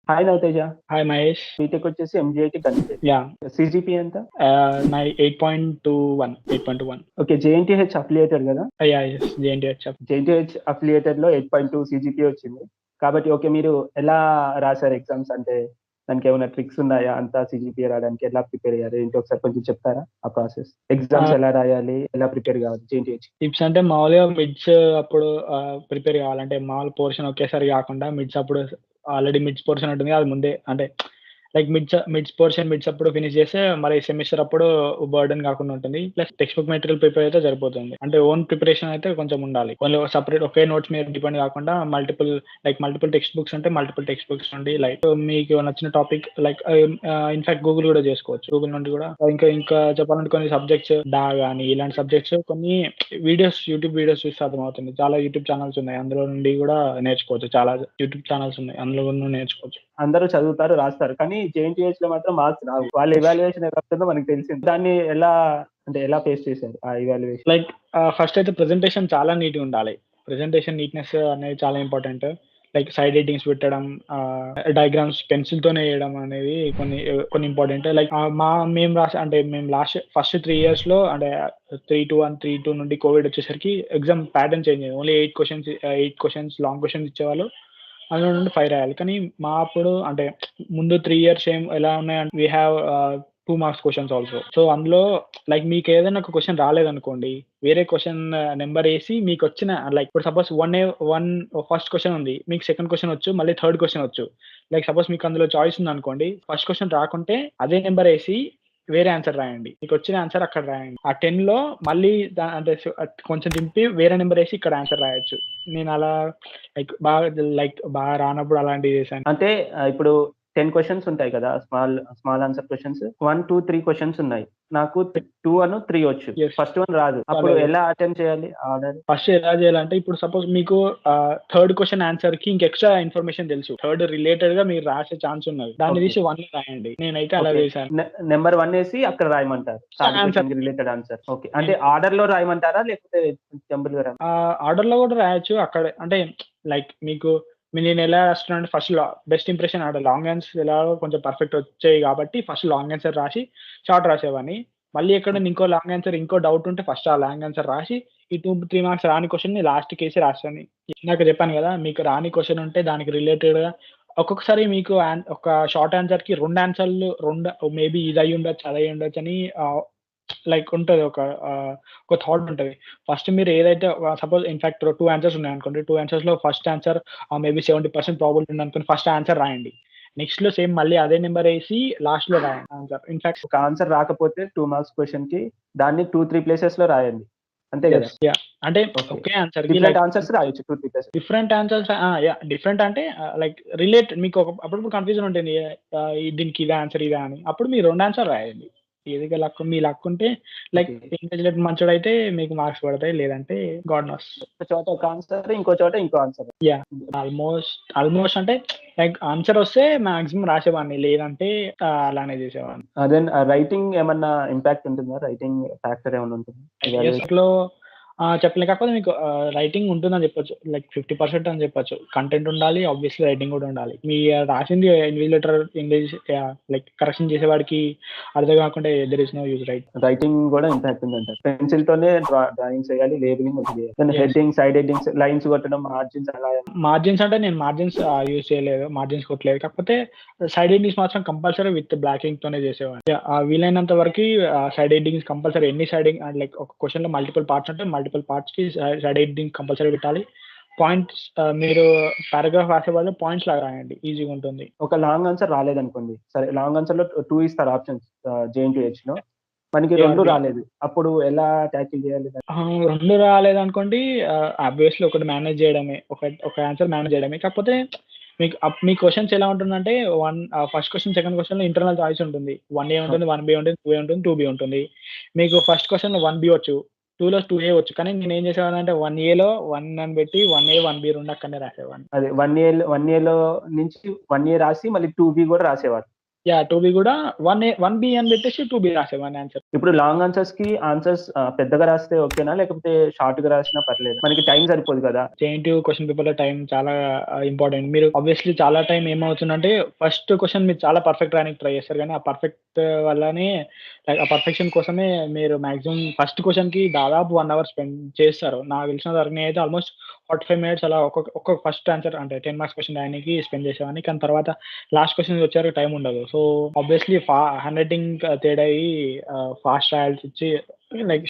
Hi Navateja. Hi Mahesh. BTech వచ్చేసి MGIT complete. Yeah! CGPA ఎంత? నాది 8.21. 8.21. ఓకే. జేఎన్టీహెచ్ అఫిలియేటెడ్ కదా? యాహ్! యెస్. జేఎన్‌టీహెచ్. జేఎన్టీహెచ్ అఫిలియేటెడ్లో 8.2 సిజిపి వచ్చింది. కాబట్టి ఓకే, మీరు ఎలా రాశారు ఎగ్జామ్స్? అంటే దానికి ఏమైనా ట్రిక్స్ ఉన్నాయా? అంతా సిజిపిఏ రావడానికి ఎలా ప్రిపేర్ అయ్యారు? ఏంటి ఒకసారి కొంచెం చెప్తారా ఆ ప్రాసెస్? ఎగ్జామ్స్ ఎలా రాయాలి? ఎలా ప్రిపేర్ కావాలి జేఎన్టీహెచ్? టిప్స్ అంటే మామూలుగా మిడ్స్ అప్పుడు ప్రిపేర్ కావాలంటే మామూలు పోర్షన్ ఒకేసారి కాకుండా మిడ్స్ అప్పుడు ఆల్రెడీ మిడ్స్ పోర్షన్ ఉంటుంది. అది ముందే అంటే లైక్ మిడ్స్ అప్పుడు ఫినిష్ చేస్తే మరి సెమిస్టర్ అప్పుడు బర్డెన్ కాకుండా ఉంటుంది. Plus text book material prepare అయితే సరిపోతుంది. అంటే ఓన్ ప్రిపరేషన్ అయితే కొంచెం ఉండాలి. ఓన్లీ సెపరేట్ ఒకే నోట్స్ మీద డిపెండ్ కాకుండా మల్టిపుల్ టెక్స్ట్ బుక్స్ ఉంటే మల్టిపుల్ టెక్స్ట్ బుక్స్ నుండి లైక్ మీకు నచ్చిన టాపిక్ లైక్ ఇన్‌ఫాక్ట్ గూగుల్ కూడా చేసుకోవచ్చు. గూగుల్ నుండి కూడా ఇంకా చెప్పాలంటే కొన్ని సబ్జెక్ట్స్ గాని ఇలాంటి సబ్జెక్ట్స్ కొన్ని యూట్యూబ్ వీడియోస్ చూస్తే అర్థమవుతుంది. చాలా యూట్యూబ్ ఛానెల్స్ ఉన్నాయి. అందులో నుండి కూడా నేర్చుకోవచ్చు. చాలా యూట్యూబ్ ఛానెల్స్ ఉన్నాయి. అందులో నుండి నేర్చుకోవచ్చు. అందరూ చదువుతారు, రాస్తారు. కానీ జేఎన్టీహెచ్‌లో మాత్రం మార్క్స్ రావు. వాళ్ళ ఎవాల్యుయేషన్ ఎలా ఉంటుందో మనకు తెలిసింది. దాన్ని ఎలా ఫేస్ చేశారు ఆ ఎవాల్యుయేషన్? లైక్ ఫస్ట్ అయితే ప్రెజెంటేషన్ చాలా నీట్‌గా ఉండాలి. ప్రెజెంటేషన్ నీట్‌నెస్ అనేది చాలా ఇంపార్టెంట్. లైక్ సైడ్ హెడ్డింగ్స్ పెట్టడం, డయాగ్రామ్స్ పెన్సిల్‌తోనే ఏయడం అనేది కొన్ని ఇంపార్టెంట్. లైక్ మేము ఫస్ట్ 3 ఇయర్స్‌లో అంటే 3-2-1, 3-2 నుండి కోవిడ్ వచ్చేసరికి ఎగ్జామ్ ప్యాటర్న్ చేంజ్ అయింది. ఓన్లీ 8 క్వెషన్స్ లాంగ్ క్వెషన్స్ ఇచ్చేవాళ్ళు. అందులో నుండి 5 రాయాలి. కానీ మా అప్పుడు అంటే ముందు 3 ఇయర్స్ ఎలా ఉన్నాయంటే we have 2 marks questions also. So, అందులో లైక్ మీకేదైనా ఒక క్వెషన్ రాలేదనుకోండి, వేరే క్వెషన్ నంబర్ ఏసి మీకొచ్చిన లైక్ ఇప్పుడు సపోజ్ 1 ఫస్ట్ క్వెషన్ ఉంది. మీకు సెకండ్ క్వెషన్ వచ్చు. మళ్ళీ థర్డ్ క్వెషన్ వచ్చు. లైక్ సపోజ్ మీకు అందులో చాయిస్ ఉందనుకోండి. ఫస్ట్ క్వెషన్ రాకుంటే అదే నంబర్ ఏసి వేరే ఆన్సర్ రాయండి. మీకొచ్చిన ఆన్సర్ అక్కడ రాయండి. ఆ 10లో మళ్ళీ కొంచెం దింపి వేరే నంబర్ ఏసి ఇక్కడ ఆన్సర్ రాయొచ్చు. నేనలా బాగా రానప్పుడు అలాంటివి చేశాను. అంటే ఇప్పుడు 10 క్వెషన్స్ ఉంటాయి కదా! Small answer questions. 1, 2, 3 క్వెషన్స్ ఉన్నాయి. నాకు 2, 3 వచ్చు. యెస్. ఫస్ట్ 1 రాదు. అప్పుడు ఎలా అటెంప్ట్ చేయాలి ఆర్డర్? ఫస్ట్ ఎలా చేయాలంటే ఇప్పుడు సపోజ్ మీకు థర్డ్ క్వెషన్ ఆన్సర్‌కి ఇంక ఎక్స్‌ట్రా ఇన్ఫర్మేషన్ తెలుసు. థర్డ్ రిలేటెడ్‌గా మీరు రాసే ఛాన్స్ ఉన్నది. దాన్ని తీసి 1 రాయండి. నేనైతే అలా ఓకే. చేశాను. నంబర్ 1 ఏసి అక్కడ రాయమంటారు. థర్డ్ ఆన్సర్ క్వెషన్‌కి రిలేటెడ్ ఆన్సర్. ఓకే. అంటే ఆర్డర్‌లో రాయమంటారా? లేకపోతే జంబుల్‌గా ఆర్డర్‌లో కూడా రాయొచ్చు. అక్కడే అంటే లైక్ నేనెలా రాస్తున్నానంటే ఫస్ట్ బెస్ట్ ఇంప్రెషన్ ఆడ లాంగ్ ఆన్సర్స్ ఎలాగో కొంచెం పర్ఫెక్ట్ వచ్చాయి కాబట్టి ఫస్ట్ లాంగ్ ఆన్సర్ రాసి షార్ట్ రాసేవాడిని. మళ్ళీ ఎక్కడైనా ఇంకో లాంగ్ ఆన్సర్ ఇంకో డౌట్ ఉంటే ఫస్ట్ ఆ లాంగ్ ఆన్సర్ రాసి ఈ 3 మార్క్స్ రాని క్వెషన్‌ని లాస్ట్‌కేసి రాస్తాను. ఇందాక చెప్పాను గదా! మీకు రాని క్వెషన్ ఉంటే దానికి రిలేటెడ్‌గా ఒక్కొక్కసారి మీకు ఒక షార్ట్ ఆన్సర్‌కి 2 ఆన్సర్‌లు మేబీ ఇది అయ్యుండొచ్చు, అది అయ్యుండొచ్చని లైక్ ఉంటది. ఒక థాట్ ఉంటది. ఫస్ట్ మీరు ఏదైతే సపోజ్ ఇన్‌ఫాక్ట్ 2 ఆన్సర్స్ ఉన్నాయనుకోండి. 2 ఆన్సర్స్‌లో ఫస్ట్ ఆన్సర్ మేబీ 70% ప్రాబబిలిటీ ఉందనుకోని ఫస్ట్ ఆన్సర్ రాయండి. నెక్స్ట్‌లో సేమ్ మళ్ళీ అదే నంబర్ ఏసి లాస్ట్‌లో రాయండి ఆన్సర్. ఇన్‌ఫాక్ట్ ఒక ఆన్సర్ రాకపోతే 2 మార్క్స్ క్వెషన్‌కి దాన్ని 2, 3 ప్లేసెస్‌లో రాయండి. అంతే గదా! యాహ్! అంటే ఓకే. ఒకే ఆన్సర్‌కి డిఫరెంట్ లైక్ ఆన్సర్స్ రాయొచ్చు 2, 3 places. Different answers yeah! Different అంటే లైక్ మీకు అప్పుడప్పుడు కన్‌ఫ్యూజన్ ఉంటుంది. దీనికి ఇదా ఆన్సర్ ఇదా అని. అప్పుడు మీరు 2 ఆన్సర్ రాయండి. మీ లక్ ఉంటే లైక్ ఓకే. ఇన్విజిలేటర్ మంచోడైతే మీకు మార్క్స్ పడతాయి. లేదంటే గాడ్ నోస్. ఒక చోట ఒక ఆన్సర్, ఇంకో చోట ఇంకో ఆన్సర్. యాహ్! ఆల్‌మోస్ట్ అంటే లైక్ ఆన్సర్ వస్తే మాక్సిమం రాసేవాడిని. లేదంటే అలానే చేసేవాడిని. దెన్ రైటింగ్ ఏమన్నా ఇంపాక్ట్ ఉంటుందా? రైటింగ్ ఫ్యాక్టర్ ఏమన్నా ఉంటుందా? ఎవాల్యుయేషన్? ఐడియాస్‌లో చెప్పలేం. కాకపోతే మీకు రైటింగ్ ఉంటుందని చెప్పొచ్చు. లైక్ 50% అని చెప్పొచ్చు. కంటెంట్ ఉండాలి. ఆబ్వియస్‌లీ రైటింగ్ కూడా ఉండాలి. రాసింది ఇన్విజిలేటర్ ఇంగ్లీష్ లైక్ కరెక్షన్ చేసేవాడికి అర్థం కాకుంటే there is no use right. Writing గూడా ఇంపాక్ట్ ఉందంటారు. పెన్సిల్‌తోనే డ్రాయింగ్స్ ఎయాలి, లేబెలింగ్ ఒకటి చేయాలి. Then yes. Headings, side headings, lines కొట్టడం, మార్జిన్స్ అలా మార్జిన్స్ అంటే నేను మార్జిన్స్ యూజ్ చేయలేదు. మార్జిన్స్ కొట్టలేదు. కాకపోతే సైడ్ హెడ్డింగ్స్ మాత్రం కంపల్సరీ విత్ బ్లాక్ ఇంక్‌తోనే చేసేవాడిని. యాహ్! వీలైనంత వరకి సైడ్ హెడ్డింగ్స్ కంపల్సరీ ఎన్ని లైక్ ఒక క్వెషన్‌లో మల్టిపుల్ పార్ట్స్ ఉంటే మల్టిపుల్ పార్ట్స్‌కి సైడ్ హెడ్డింగ్ కంపల్సరీ పెట్టాలి. పాయింట్స్ మీరు పారాగ్రాఫ్ రాసేవాళ్ళు పాయింట్స్ లాగా రాయండి. ఈజీగా ఉంటుంది. ఒక లాంగ్ ఆన్సర్ రాలేదనుకోండి. సరే, లాంగ్ ఆన్సర్‌లో 2 ఇస్తారు ఆప్షన్స్ జేఎన్‌టీహెచ్‌లో. మనకి యాహ్! 2 రాలేదు. అప్పుడు ఎలా టాకిల్ చేయాలి దాన్ని? 2 రాలేదనుకోండి ఆబ్వియస్‌లీ ఒకటి మేనేజ్ చేయడమే. ఒక ఆన్సర్ మేనేజ్ చేయడమే. కాకపోతే మీ క్వెషన్స్ ఎలా ఉంటుందంటే ఫస్ట్ క్వెషన్, సెకండ్ క్వెషన్‌లో ఇంటర్నల్ చాయిస్ ఉంటుంది. 1 ఉంటుంది, 1 ఉంటుంది, 2 ఉంటుంది, 2 ఉంటుంది. మీకు ఫస్ట్ క్వెషన్‌లో 1 వచ్చు. 2లో 2 వచ్చు. కానీ నేనేం చేసేవాడినంటే 1 1 అని పెట్టి 1 2 అక్కడనే రాసేవాడిని. అదే 1 ఏలో నుంచి 1 రాసి మళ్ళీ 2 గూడా రాసేవారు. యాహ్! 2బీ గూడా 1బీ అని పెట్టేసి 2బీ రాసేవాడిని ఆన్సర్. ఇప్పుడు లాంగ్ ఆన్సర్స్‌కి ఆన్సర్స్ పెద్దగా రాస్తే ఓకేనా? లేకపోతే షార్ట్‌గా రాసినా పర్లేదా? మనకి టైం సరిపోదు కదా! జేఎన్‌టీయూ క్వెషన్ పేపర్‌లో టైం చాలా ఇంపార్టెంట్. మీరు ఆబ్వియస్‌లీ చాలా టైం ఏమవుతుందంటే, ఫస్ట్ క్వెషన్ మీరు చాలా పర్ఫెక్ట్ రాయడానికి ట్రై చేస్తారు గానీ, ఆ పర్ఫెక్ట్ వల్లనే లైక్ ఆ పర్ఫెక్షన్ కోసమే మీరు మాక్సిమం ఫస్ట్ క్వెషన్‌కి దాదాపు 1 అవర్ స్పెండ్ చేస్తారు. నాకు తెలిసినంత వరకు నేనైతే ఆల్‌మోస్ట్ 45 మినిట్స్ అలా ఒక్కొక్క ఫస్ట్ ఆన్సర్ అంటే 10 మార్క్స్ క్వెషన్ రాయడానికి స్పెండ్ చేసేవాడిని. కానీ తర్వాత లాస్ట్ క్వెషన్‌కి వచ్చేవరకు టైం ఉండదు. సో, ఆబ్వియస్‌లీ హ్యాండ్ రైటింగ్ తేడా అయ్యి ఫాస్ట్ రాయాల్సొచ్చి లైక్